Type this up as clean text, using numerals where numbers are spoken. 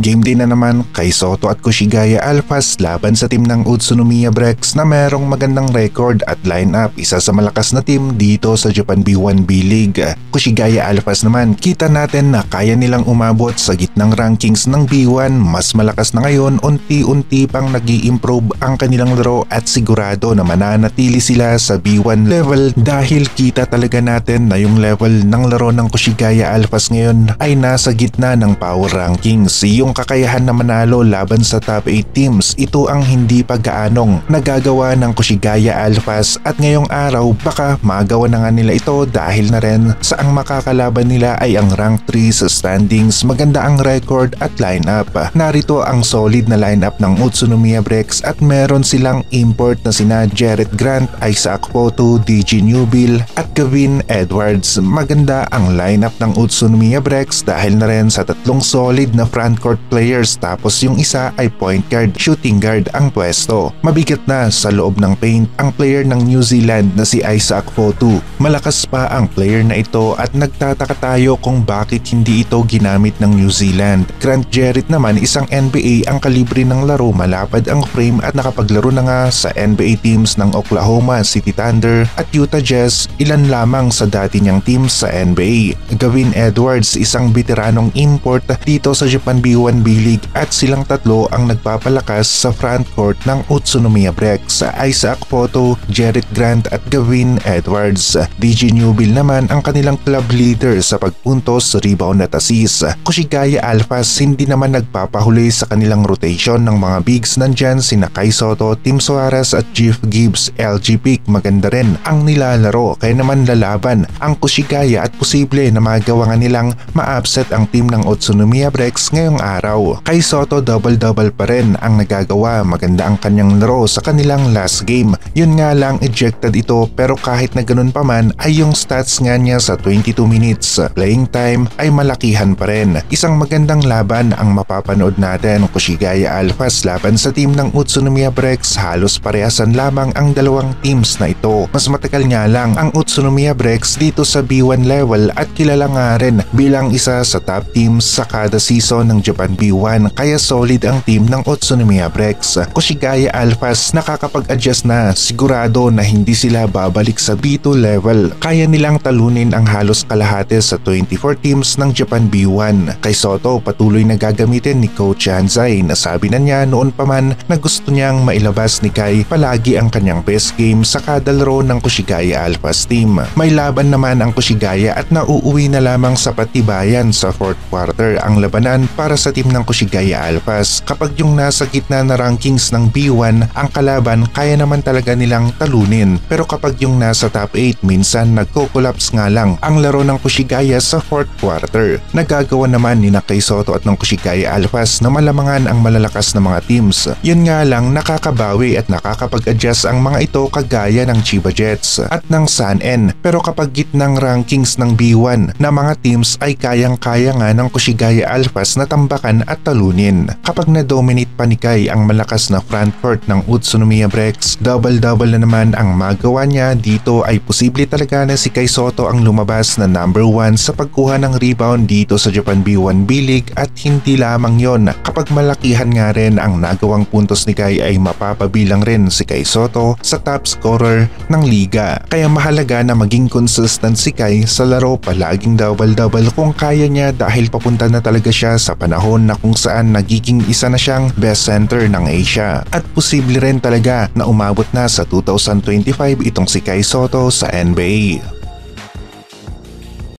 Game din na naman kay Soto at Kushigaya Alphas laban sa team ng Utsunomiya Brex na merong magandang record at lineup, isa sa malakas na team dito sa Japan B1 B-League. Kushigaya Alphas naman, kita natin na kaya nilang umabot sa gitnang rankings ng B1, mas malakas na ngayon, unti-unti pang nag-i-improve ang kanilang laro at sigurado na mananatili sila sa B1 level dahil kita talaga natin na yung level ng laro ng Kushigaya Alphas ngayon ay nasa gitna ng power rankings. Yung kakayahan na manalo laban sa top 8 teams, ito ang hindi pa gaanong nagagawa ng Kushigaya Alphas at ngayong araw baka magawa na nga nila ito dahil na rin sa ang makakalaban nila ay ang rank 3 sa standings. Maganda ang record at lineup. Narito ang solid na lineup ng Utsunomiya Brex at meron silang import na sina Jarrett Grant, Isaac Photo, DJ Newbill at Gavin Edwards. Maganda ang lineup ng Utsunomiya Brex dahil na rin sa tatlong solid na frontcourt players tapos yung isa ay point guard, shooting guard ang pwesto. Mabigat na sa loob ng paint ang player ng New Zealand na si Isaac Photo. Malakas pa ang player na ito at nagtataka tayo kung bakit hindi ito ginamit ng New Zealand. Grant Jarrett naman isang NBA ang kalibre ng laro, malapad ang frame at nakapaglaro na nga sa NBA teams ng Oklahoma City Thunder at Utah Jazz, ilan lamang sa dati niyang teams sa NBA. Gavin Edwards isang veteranong import dito sa Japan B1 B-League at silang tatlo ang nagpapalakas sa frontcourt ng Utsunomiya Brex. Isaac Photo, Jarrett Grant at Gavin Edwards. DJ Newbill naman ang kanilang club leader sa pagpuntos, rebound at assist. Kushigaya Alphas hindi naman nagpapahuli sa kanilang rotation ng mga bigs, nandyan sina Kai Soto, Tim Suarez at Jeff Gibbs. LG Pick maganda rin ang nilalaro kaya naman lalaban ang Kushigaya at posible na magawa nga nilang ma-upset ang team ng Utsunomiya Brex ngayong araw. Kai Soto double-double pa rin ang nagagawa, maganda ang kanyang laro sa kanilang last game. Yun nga lang ejected ito pero kahit na ganun pa man ay yung stats nga niya sa 22 minutes playing time ay malakihan pa rin. Isang magandang laban ang mapapanood natin. Kushigaya Alphas laban sa team ng Utsunomiya Brex, halos parehasan lamang ang dalawang teams na ito. Mas matagal nga lang ang Utsunomiya Brex dito sa B1 level at kilala nga rin bilang isa sa top teams sa kada season ng Japan B1 kaya solid ang team ng Utsunomiya Brex. Kushigaya Alphas nakakapag-adjust na, sigurado na hindi sila babalik sa B2 level. Kaya nilang talunin ang halos kalahati sa 24 teams ng Japan B1. Kay Soto patuloy na gagamitin ni Coach Hanzai na sabi na niya noon pa man na gusto niyang mailabas ni Kai palagi ang kanyang best game sa kada laro ng Kushigaya Alphas team. May laban naman ang Kushigaya at nauuwi na lamang sa patibayan sa 4th quarter ang labanan para sa team ng Kushigaya Alphas. Kapag yung nasa gitna na rankings ng B1 ang kalaban, kaya naman talaga nilang talunin. Pero kapag yung nasa top 8, minsan nagko-collapse nga lang ang laro ng Kushigaya sa 4th quarter. Nagagawa naman ni Kai Soto at ng Kushigaya Alphas na malamangan ang malalakas na mga teams. Yun nga lang nakakabawi at nakakapag-adjust ang mga ito kagaya ng Chiba Jets at ng Sun-En. Pero kapag gitnang rankings ng B1 na mga teams ay kayang-kaya nga ng Kushigaya Alphas na tambakan at talunin. Kapag na-dominate pa ni Kai ang malakas na frontcourt ng Utsunomiya Brex, double-double na naman ang magawa niya. Dito ay posible talaga na si Kai Soto ang lumabas na number 1 sa pagkuha ng rebound dito sa Japan B1 B-League at hindi lamang yon. Kapag malakihan nga rin ang nagawang puntos ni Kai ay mapapabilang rin si Kai Soto sa top scorer ng liga. Kaya mahalaga na maging consistent si Kai sa laro, palaging double-double kung kaya niya dahil papunta na talaga siya sa panahon na kung saan nagiging isa na siyang best center ng Asia. At posible rin talaga na umabot na sa 2025 itong si Kai Soto sa NBA.